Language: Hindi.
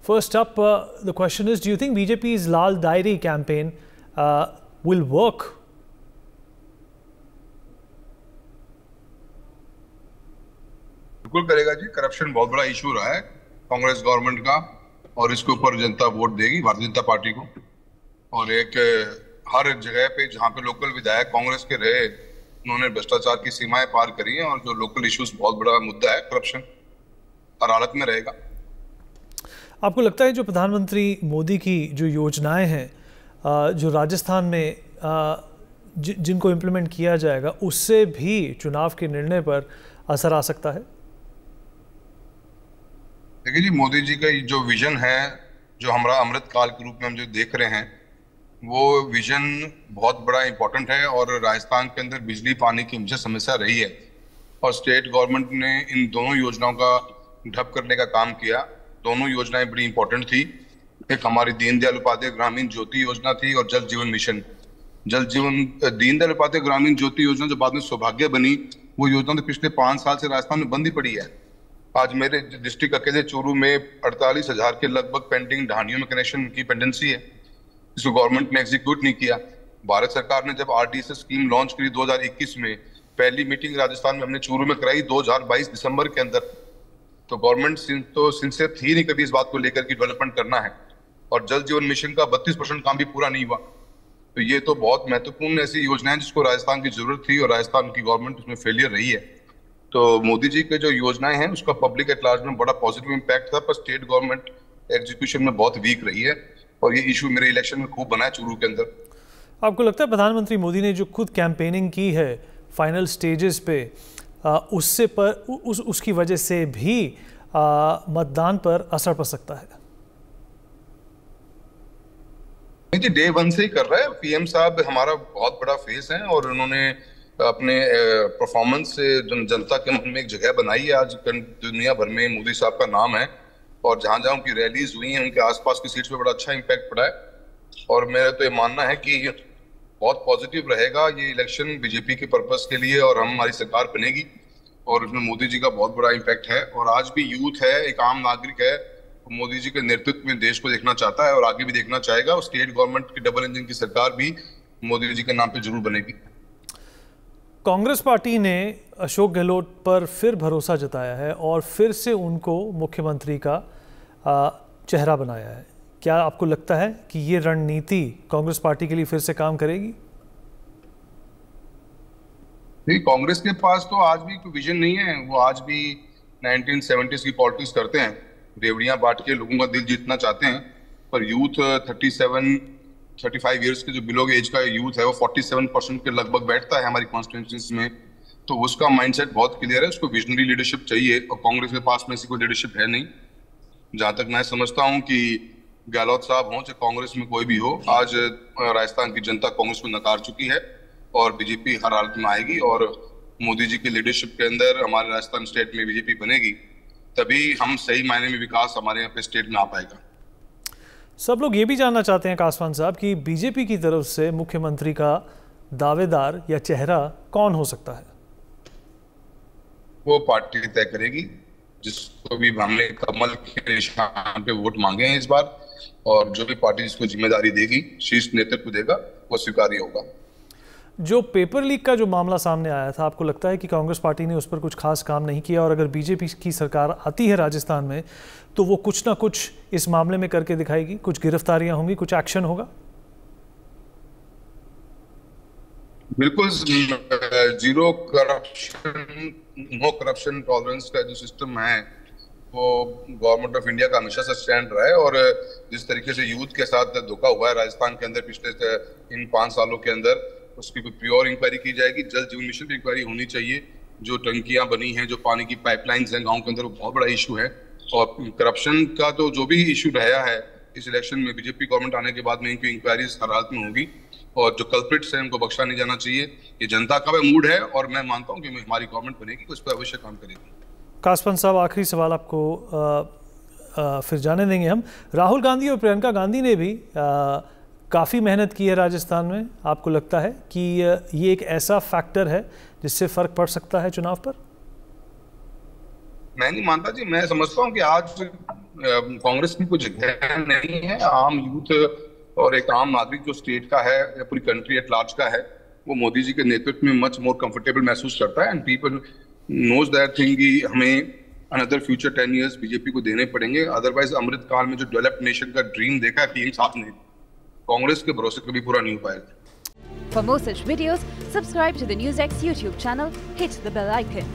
First up, the question is, do you think BJP's Lal Diary campaign will work? बिल्कुल करेगा जी। करप्शन बहुत बड़ा इशू रहा है कांग्रेस गवर्नमेंट का, और इसके ऊपर जनता वोट देगी भारतीय जनता पार्टी को। और एक हर जगह पे जहाँ पे लोकल विधायक कांग्रेस के रहे, उन्होंने भ्रष्टाचार की सीमाएं पार करी हैं, और जो लोकल इश्यूज बहुत बड़ा मुद्दा है करप्शन, हर हालत में रहेगा। आपको लगता है जो प्रधानमंत्री मोदी की जो योजनाएं हैं, जो राजस्थान में जिनको इम्प्लीमेंट किया जाएगा, उससे भी चुनाव के निर्णय पर असर आ सकता है? देखिए जी, मोदी जी का जो विजन है, जो हमारा अमृत काल के रूप में हम जो देख रहे हैं, वो विजन बहुत बड़ा इंपॉर्टेंट है। और राजस्थान के अंदर बिजली पानी की हमेशा समस्या रही है, और स्टेट गवर्नमेंट ने इन दोनों योजनाओं का ठप करने का काम किया। दोनों योजनाएं बड़ी इंपॉर्टेंट थी। एक हमारी दीनदयाल उपाध्याय ग्रामीण ज्योति योजना थी, और जल जीवन मिशन। दीनदयाल उपाध्याय ग्रामीण ज्योति योजना जो बाद में सौभाग्य बनी, वो योजना तो पिछले 5 साल से राजस्थान में बंद ही पड़ी है। आज मेरे डिस्ट्रिक्ट अकेले चूरू में 48,000 के लगभग पेंडिंग ढाणियों में कनेक्शन की पेंडेंसी है, जिसको गवर्नमेंट ने एग्जीक्यूट नहीं किया। भारत सरकार ने जब आरडीएसएस स्कीम लॉन्च करी 2021 में, पहली मीटिंग राजस्थान में हमने चूरू में कराई 2022 दिसंबर के अंदर। तो गवर्नमेंट तो सिंसियर थी नहीं कभी इस बात को लेकर कि डेवलपमेंट करना है। और जल जीवन मिशन का 32% काम भी पूरा नहीं हुआ। तो ये तो बहुत महत्वपूर्ण ऐसी योजनाएं जिसको राजस्थान की जरूरत थी, और राजस्थान की गवर्नमेंट उसमें फेलियर रही है। तो मोदी जी के जो योजनाएं हैं, उसका पब्लिक एट लार्ज में बड़ा पॉजिटिव इम्पैक्ट था, पर स्टेट गवर्नमेंट एग्जीक्यूशन में बहुत वीक रही है, और ये इशू मेरे इलेक्शन में खूब बना है चूरू के अंदर। आपको लगता है प्रधानमंत्री मोदी ने जो खुद कैंपेनिंग की है फाइनल स्टेजेस पे, उसकी वजह से भी मतदान पर असर पड़ सकता है? नहीं जी, डे 1 से ही कर रहा है। पीएम साहब हमारा बहुत बड़ा फेस है, और उन्होंने अपने परफॉर्मेंस से जनता के मन में एक जगह बनाई है। आज दुनिया भर में मोदी साहब का नाम है, और जहां जहां उनकी रैलीज हुई हैं, उनके आसपास की सीट्स पे बड़ा अच्छा इम्पैक्ट पड़ा है। और मेरा तो ये मानना है कि बहुत पॉजिटिव रहेगा ये इलेक्शन बीजेपी के पर्पस के लिए, और हमारी सरकार बनेगी, और उसमें मोदी जी का बहुत बड़ा इम्पैक्ट है। और आज भी यूथ है, एक आम नागरिक है, मोदी जी के नेतृत्व में देश को देखना चाहता है, और आगे भी देखना चाहेगा। और स्टेट गवर्नमेंट की डबल इंजन की सरकार भी मोदी जी के नाम पे जरूर बनेगी। कांग्रेस पार्टी ने अशोक गहलोत पर फिर भरोसा जताया है और फिर से उनको मुख्यमंत्री का चेहरा बनाया है। क्या आपको लगता है कि ये रणनीति कांग्रेस पार्टी के लिए फिर से काम करेगी? नहीं, कांग्रेस के पास तो आज भी कोई विजन नहीं है। वो आज भी 1970s की पॉलिटिक्स करते हैं, रेवड़ियां बांट के लोगों का दिल जीतना चाहते हैं। पर यूथ 35 ईयर्स के जो बिलो एज का यूथ है, वो 47% के लगभग बैठता है हमारी कॉन्स्टिट्यूंसीज में। तो उसका माइंडसेट बहुत क्लियर है, उसको विजनरी लीडरशिप चाहिए, और कांग्रेस के पास में ऐसी कोई लीडरशिप है नहीं। जहां तक मैं समझता हूं कि गहलोत साहब हो चाहे कांग्रेस में कोई भी हो, आज राजस्थान की जनता कांग्रेस को नकार चुकी है, और बीजेपी हर हालत में आएगी। और मोदी जी की लीडरशिप के अंदर हमारे राजस्थान स्टेट में बीजेपी बनेगी, तभी हम सही मायने में विकास हमारे यहाँ पे स्टेट में आ पाएगा। सब लोग ये भी जानना चाहते हैं कासवान साहब कि बीजेपी की तरफ से मुख्यमंत्री का दावेदार या चेहरा कौन हो सकता है? वो पार्टी तय करेगी, जिसको भी हमने कमल के निशान पे वोट मांगे हैं इस बार, और जो भी पार्टी जिसको जिम्मेदारी देगी, शीर्ष नेतृत्व देगा, वो स्वीकार्य होगा। जो पेपर लीक का जो मामला सामने आया था, आपको लगता है कि कांग्रेस पार्टी ने उस पर कुछ खास काम नहीं किया, और अगर बीजेपी की सरकार आती है राजस्थान में तो वो कुछ ना कुछ इस मामले में करके दिखाएगी? कुछ गिरफ्तारियां होंगी, कुछ एक्शन होगा? बिल्कुल। Zero corruption, no corruption tolerance का जो सिस्टम है, वो गवर्नमेंट ऑफ इंडिया का हमेशा से स्टैंड रहा है। और जिस तरीके से यूथ के साथ धोखा हुआ है राजस्थान के अंदर पिछले इन 5 सालों के अंदर, उसकी प्योर इंक्वायरी की जाएगी। जल जीवन मिशन की इंक्वायरी होनी चाहिए। जो टंकियां बनी हैं, जो पानी की पाइपलाइंस हैं गांव के अंदर, वो बहुत बड़ा इशू है। और करप्शन का तो जो भी इशू रहा है इस इलेक्शन में, बीजेपी गवर्नमेंट आने के बाद में इनकी इंक्वायरीज हर हालत में होगी, और जो कल्प्रिट्स हैं उनको बख्शा नहीं जाना चाहिए। ये जनता का भी मूड है, और मैं मानता हूँ कि हमारी गवर्नमेंट बनेगी तो उस पर अवश्य काम करेगी। कासवान साहब, आखिरी सवाल आपको फिर जाने देंगे हम। राहुल गांधी और प्रियंका गांधी ने भी काफ़ी मेहनत की है राजस्थान में। आपको लगता है कि ये एक ऐसा फैक्टर है जिससे फर्क पड़ सकता है चुनाव पर? मैं नहीं मानता जी। मैं समझता हूँ कि आज कांग्रेस की कुछ जगह नहीं है। आम यूथ और एक आम नागरिक जो स्टेट का है या पूरी कंट्री एट लार्ज का है, वो मोदी जी के नेतृत्व में मच मोर कंफर्टेबल महसूस करता है। And people knows that thing कि हमें अनदर फ्यूचर 10 years बीजेपी को देने पड़ेंगे। अदरवाइज अमृत काल में जो डेवलप्ड नेशन का ड्रीम देखा है पीएम साहब ने, कांग्रेस के भरोसे कभी पूरा नहीं हो पाएगा। For more such videos, subscribe to the NewsX YouTube channel, hit the bell icon.